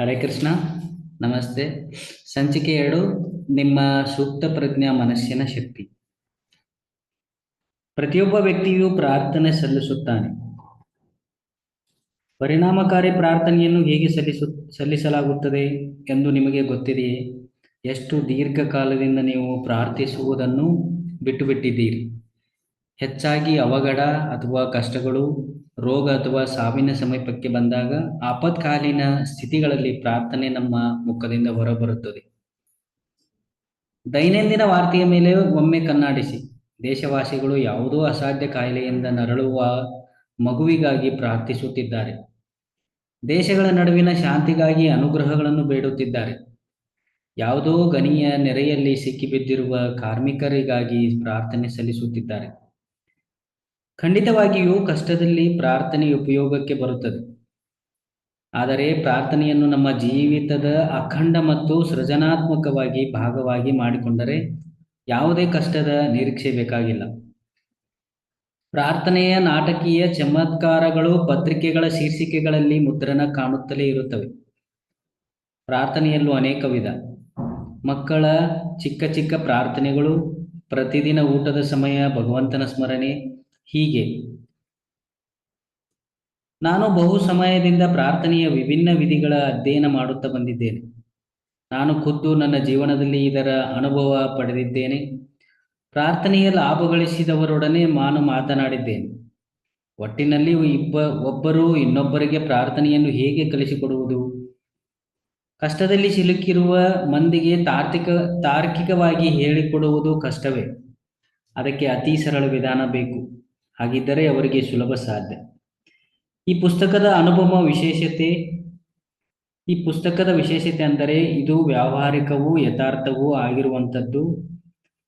ಹರೇ ಕೃಷ್ಣ. ನಮಸ್ತೆ. ಸಂಚಿಕೆ 2, ನಿಮ್ಮ ಸೂಕ್ತ ಪ್ರಜ್ಞಾ ಮನಸ್ಸಿನ ಶಕ್ತಿ. ಪ್ರತಿಯೊಬ್ಬ ವ್ಯಕ್ತಿಯು ಪ್ರಾರ್ಥನೆ ಸಲ್ಲಿಸುತ್ತಾನೆ. ಪರಿಣಾಮಕಾರಿ ಪ್ರಾರ್ಥನೆಯನ್ನು ಹೇಗೆ ಸಲ್ಲಿಸಲಾಗುತ್ತದೆ ಎಂದು ನಿಮಗೆ ಗೊತ್ತಿದೆಯೇ? ಎಷ್ಟು ದೀರ್ಘಕಾಲದಿಂದ ನೀವು ಪ್ರಾರ್ಥಿಸುವುದನ್ನು ಬಿಟ್ಟುಬಿಟ್ಟಿದ್ದೀರಿ? ಹೆಚ್ಚಾಗಿ ಅವಘಡ ಅಥವಾ ಕಷ್ಟಗಳು, ರೋಗ ಅಥವಾ ಸಾವಿನ ಸಮೀಪಕ್ಕೆ ಬಂದಾಗ ಆಪತ್ಕಾಲೀನ ಸ್ಥಿತಿಗಳಲ್ಲಿ ಪ್ರಾರ್ಥನೆ ನಮ್ಮ ಮುಖದಿಂದ ಹೊರಬರುತ್ತದೆ. ದೈನಂದಿನ ವಾರ್ತೆಯ ಮೇಲೆ ಒಮ್ಮೆ ಕಣ್ಣಾಡಿಸಿ. ದೇಶವಾಸಿಗಳು ಯಾವುದೋ ಅಸಾಧ್ಯ ಕಾಯಿಲೆಯಿಂದ ನರಳುವ ಮಗುವಿಗಾಗಿ ಪ್ರಾರ್ಥಿಸುತ್ತಿದ್ದಾರೆ. ದೇಶಗಳ ನಡುವಿನ ಶಾಂತಿಗಾಗಿ ಅನುಗ್ರಹಗಳನ್ನು ಬೇಡುತ್ತಿದ್ದಾರೆ. ಯಾವುದೋ ಗಣಿಯ ನೆರೆಯಲ್ಲಿ ಸಿಕ್ಕಿಬಿದ್ದಿರುವ ಕಾರ್ಮಿಕರಿಗಾಗಿ ಪ್ರಾರ್ಥನೆ ಸಲ್ಲಿಸುತ್ತಿದ್ದಾರೆ. ಖಂಡಿತವಾಗಿಯೂ ಕಷ್ಟದಲ್ಲಿ ಪ್ರಾರ್ಥನೆ ಉಪಯೋಗಕ್ಕೆ ಬರುತ್ತದೆ. ಆದರೆ ಪ್ರಾರ್ಥನೆಯನ್ನು ನಮ್ಮ ಜೀವಿತದ ಅಖಂಡ ಮತ್ತು ಸೃಜನಾತ್ಮಕವಾಗಿ ಭಾಗವಾಗಿ ಮಾಡಿಕೊಂಡರೆ ಯಾವುದೇ ಕಷ್ಟದ ನಿರೀಕ್ಷೆ ಬೇಕಾಗಿಲ್ಲ. ಪ್ರಾರ್ಥನೆಯ ನಾಟಕೀಯ ಚಮತ್ಕಾರಗಳು ಪತ್ರಿಕೆಗಳ ಶೀರ್ಷಿಕೆಗಳಲ್ಲಿ ಮುದ್ರಣ ಕಾಣುತ್ತಲೇ ಇರುತ್ತವೆ. ಪ್ರಾರ್ಥನೆಯಲ್ಲೂ ಅನೇಕ ವಿಧ. ಮಕ್ಕಳ ಚಿಕ್ಕ ಚಿಕ್ಕ ಪ್ರಾರ್ಥನೆಗಳು, ಪ್ರತಿದಿನ ಊಟದ ಸಮಯ, ಭಗವಂತನ ಸ್ಮರಣೆ, ಹೀಗೆ. ನಾನು ಬಹು ಸಮಯದಿಂದ ಪ್ರಾರ್ಥನೆಯ ವಿಭಿನ್ನ ವಿಧಿಗಳ ಅಧ್ಯಯನ ಮಾಡುತ್ತಾ ಬಂದಿದ್ದೇನೆ. ನಾನು ಖುದ್ದು ನನ್ನ ಜೀವನದಲ್ಲಿ ಇದರ ಅನುಭವ ಪಡೆದಿದ್ದೇನೆ. ಪ್ರಾರ್ಥನೆಯ ಲಾಭ ಗಳಿಸಿದವರೊಡನೆ ನಾನು ಮಾತನಾಡಿದ್ದೇನೆ. ಒಟ್ಟಿನಲ್ಲಿ ಒಬ್ಬರು ಇನ್ನೊಬ್ಬರಿಗೆ ಪ್ರಾರ್ಥನೆಯನ್ನು ಹೇಗೆ ಕಲಿಸಿಕೊಡುವುದು? ಕಷ್ಟದಲ್ಲಿ ಸಿಲುಕಿರುವ ಮಂದಿಗೆ ತಾರ್ಕಿಕವಾಗಿ ಹೇಳಿಕೊಡುವುದು ಕಷ್ಟವೇ. ಅದಕ್ಕೆ ಅತಿ ಸರಳ ವಿಧಾನ ಬೇಕು. ಹಾಗಿದ್ದರೆ ಅವರಿಗೆ ಸುಲಭ ಸಾಧ್ಯ. ಈ ಪುಸ್ತಕದ ವಿಶೇಷತೆ ಅಂದರೆ ಇದು ವ್ಯಾವಹಾರಿಕವೂ ಯಥಾರ್ಥವೂ ಆಗಿರುವಂಥದ್ದು.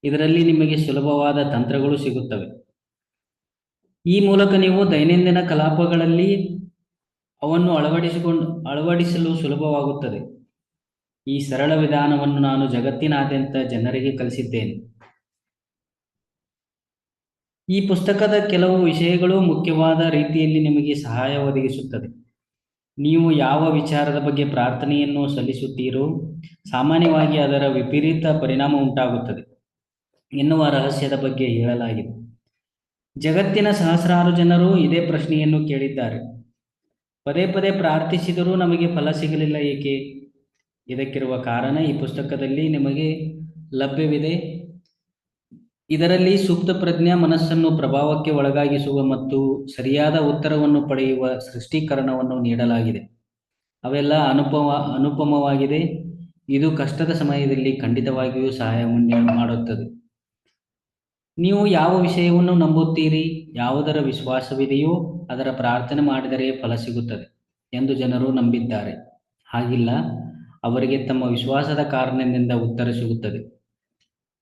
ಇದರಲ್ಲಿ ನಿಮಗೆ ಸುಲಭವಾದ ತಂತ್ರಗಳು ಸಿಗುತ್ತವೆ. ಈ ಮೂಲಕ ನೀವು ದೈನಂದಿನ ಕಲಾಪಗಳಲ್ಲಿ ಅವನ್ನು ಅಳವಡಿಸಲು ಸುಲಭವಾಗುತ್ತದೆ. ಈ ಸರಳ ವಿಧಾನವನ್ನು ನಾನು ಜಗತ್ತಿನಾದ್ಯಂತ ಜನರಿಗೆ ಕಲಿಸಿದ್ದೇನೆ. ಈ ಪುಸ್ತಕದ ಕೆಲವು ವಿಷಯಗಳು ಮುಖ್ಯವಾದ ರೀತಿಯಲ್ಲಿ ನಿಮಗೆ ಸಹಾಯ ಒದಗಿಸುತ್ತದೆ. ನೀವು ಯಾವ ವಿಚಾರದ ಬಗ್ಗೆ ಪ್ರಾರ್ಥನೆಯನ್ನು ಸಲ್ಲಿಸುತ್ತೀರೋ ಸಾಮಾನ್ಯವಾಗಿ ಅದರ ವಿಪರೀತ ಪರಿಣಾಮ ಉಂಟಾಗುತ್ತದೆ ಎನ್ನುವ ರಹಸ್ಯದ ಬಗ್ಗೆ ಹೇಳಲಾಗಿದೆ. ಜಗತ್ತಿನ ಸಹಸ್ರಾರು ಜನರು ಇದೇ ಪ್ರಶ್ನೆಯನ್ನು ಕೇಳಿದ್ದಾರೆ. ಪದೇ ಪದೇ ಪ್ರಾರ್ಥಿಸಿದರೂ ನಮಗೆ ಫಲ ಸಿಗಲಿಲ್ಲ ಏಕೆ? ಇದಕ್ಕಿರುವ ಕಾರಣ ಈ ಪುಸ್ತಕದಲ್ಲಿ ನಿಮಗೆ ಲಭ್ಯವಿದೆ. ಇದರಲ್ಲಿ ಸೂಕ್ತ ಪ್ರಜ್ಞಾ ಮನಸ್ಸನ್ನು ಪ್ರಭಾವಕ್ಕೆ ಒಳಗಾಗಿಸುವ ಮತ್ತು ಸರಿಯಾದ ಉತ್ತರವನ್ನು ಪಡೆಯುವ ಸೃಷ್ಟೀಕರಣವನ್ನು ನೀಡಲಾಗಿದೆ. ಅವೆಲ್ಲ ಅನುಪಮವಾಗಿದೆ. ಇದು ಕಷ್ಟದ ಸಮಯದಲ್ಲಿ ಖಂಡಿತವಾಗಿಯೂ ಸಹಾಯ ಮಾಡುತ್ತದೆ. ನೀವು ಯಾವ ವಿಷಯವನ್ನು ನಂಬುತ್ತೀರಿ, ಯಾವುದರ ವಿಶ್ವಾಸವಿದೆಯೋ ಅದರ ಪ್ರಾರ್ಥನೆ ಮಾಡಿದರೆ ಫಲ ಸಿಗುತ್ತದೆ ಎಂದು ಜನರು ನಂಬಿದ್ದಾರೆ. ಹಾಗಿಲ್ಲ. ಅವರಿಗೆ ತಮ್ಮ ವಿಶ್ವಾಸದ ಕಾರಣದಿಂದ ಉತ್ತರ ಸಿಗುತ್ತದೆ.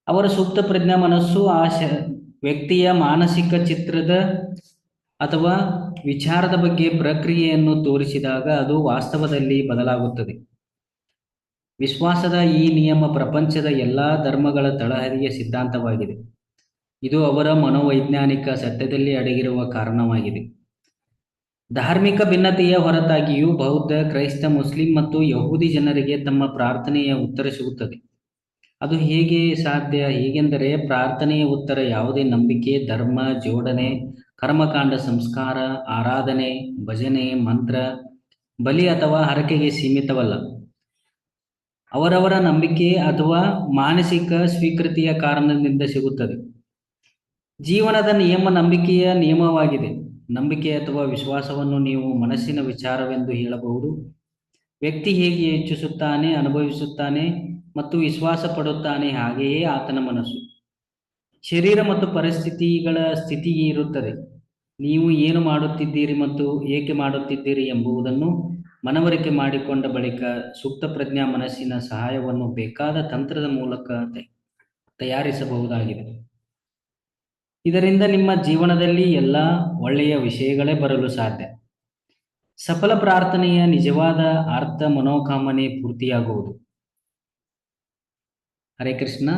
ಅವರ ಸೂಕ್ತ ಪ್ರಜ್ಞಾ ಮನಸ್ಸು ಆ ವ್ಯಕ್ತಿಯ ಮಾನಸಿಕ ಚಿತ್ರದ ಅಥವಾ ವಿಚಾರದ ಬಗ್ಗೆ ಪ್ರಕ್ರಿಯೆಯನ್ನು ತೋರಿಸಿದಾಗ ಅದು ವಾಸ್ತವದಲ್ಲಿ ಬದಲಾಗುತ್ತದೆ. ವಿಶ್ವಾಸದ ಈ ನಿಯಮ ಪ್ರಪಂಚದ ಎಲ್ಲ ಧರ್ಮಗಳ ತಳಹದಿಯ ಸಿದ್ಧಾಂತವಾಗಿದೆ. ಇದು ಅವರ ಮನೋವೈಜ್ಞಾನಿಕ ಸತ್ಯದಲ್ಲಿ ಅಡಗಿರುವ ಕಾರಣವಾಗಿದೆ. ಧಾರ್ಮಿಕ ಭಿನ್ನತೆಯ ಹೊರತಾಗಿಯೂ ಬೌದ್ಧ, ಕ್ರೈಸ್ತ, ಮುಸ್ಲಿಂ ಮತ್ತು ಯಹೂದಿ ಜನರಿಗೆ ತಮ್ಮ ಪ್ರಾರ್ಥನೆಯ ಉತ್ತರ ಸಿಗುತ್ತದೆ. ಅದು ಹೇಗೆ ಸಾಧ್ಯ? ಹೇಗೆಂದರೆ ಪ್ರಾರ್ಥನೆಯ ಉತ್ತರ ಯಾವುದೇ ನಂಬಿಕೆ, ಧರ್ಮ, ಜೋಡಣೆ, ಕರ್ಮಕಾಂಡ, ಸಂಸ್ಕಾರ, ಆರಾಧನೆ, ಭಜನೆ, ಮಂತ್ರ, ಬಲಿ ಅಥವಾ ಹರಕೆಗೆ ಸೀಮಿತವಲ್ಲ. ಅವರವರ ನಂಬಿಕೆ ಅಥವಾ ಮಾನಸಿಕ ಸ್ವೀಕೃತಿಯ ಕಾರಣದಿಂದ ಸಿಗುತ್ತದೆ. ಜೀವನದ ನಿಯಮ ನಂಬಿಕೆಯ ನಿಯಮವಾಗಿದೆ. ನಂಬಿಕೆ ಅಥವಾ ವಿಶ್ವಾಸವನ್ನು ನೀವು ಮನಸ್ಸಿನ ವಿಚಾರವೆಂದು ಹೇಳಬಹುದು. ವ್ಯಕ್ತಿ ಹೇಗೆ ಯೋಚಿಸುತ್ತಾನೆ, ಅನುಭವಿಸುತ್ತಾನೆ ಮತ್ತು ವಿಶ್ವಾಸ ಪಡುತ್ತಾನೆ, ಹಾಗೆಯೇ ಆತನ ಮನಸ್ಸು, ಶರೀರ ಮತ್ತು ಪರಿಸ್ಥಿತಿಗಳ ಸ್ಥಿತಿ ಇರುತ್ತದೆ. ನೀವು ಏನು ಮಾಡುತ್ತಿದ್ದೀರಿ ಮತ್ತು ಏಕೆ ಮಾಡುತ್ತಿದ್ದೀರಿ ಎಂಬುದನ್ನು ಮನವರಿಕೆ ಮಾಡಿಕೊಂಡ ಬಳಿಕ ಸೂಕ್ತ ಪ್ರಜ್ಞಾ ಮನಸ್ಸಿನ ಸಹಾಯವನ್ನು ಬೇಕಾದ ತಂತ್ರದ ಮೂಲಕ ತಯಾರಿಸಬಹುದಾಗಿದೆ. ಇದರಿಂದ ನಿಮ್ಮ ಜೀವನದಲ್ಲಿ ಎಲ್ಲ ಒಳ್ಳೆಯ ವಿಷಯಗಳೇ ಬರಲು ಸಾಧ್ಯ. ಸಫಲ ಪ್ರಾರ್ಥನೆಯ ನಿಜವಾದ ಅರ್ಥ ಮನೋಕಾಮನೆ ಪೂರ್ತಿಯಾಗುವುದು. ಹರೇ ಕೃಷ್ಣ.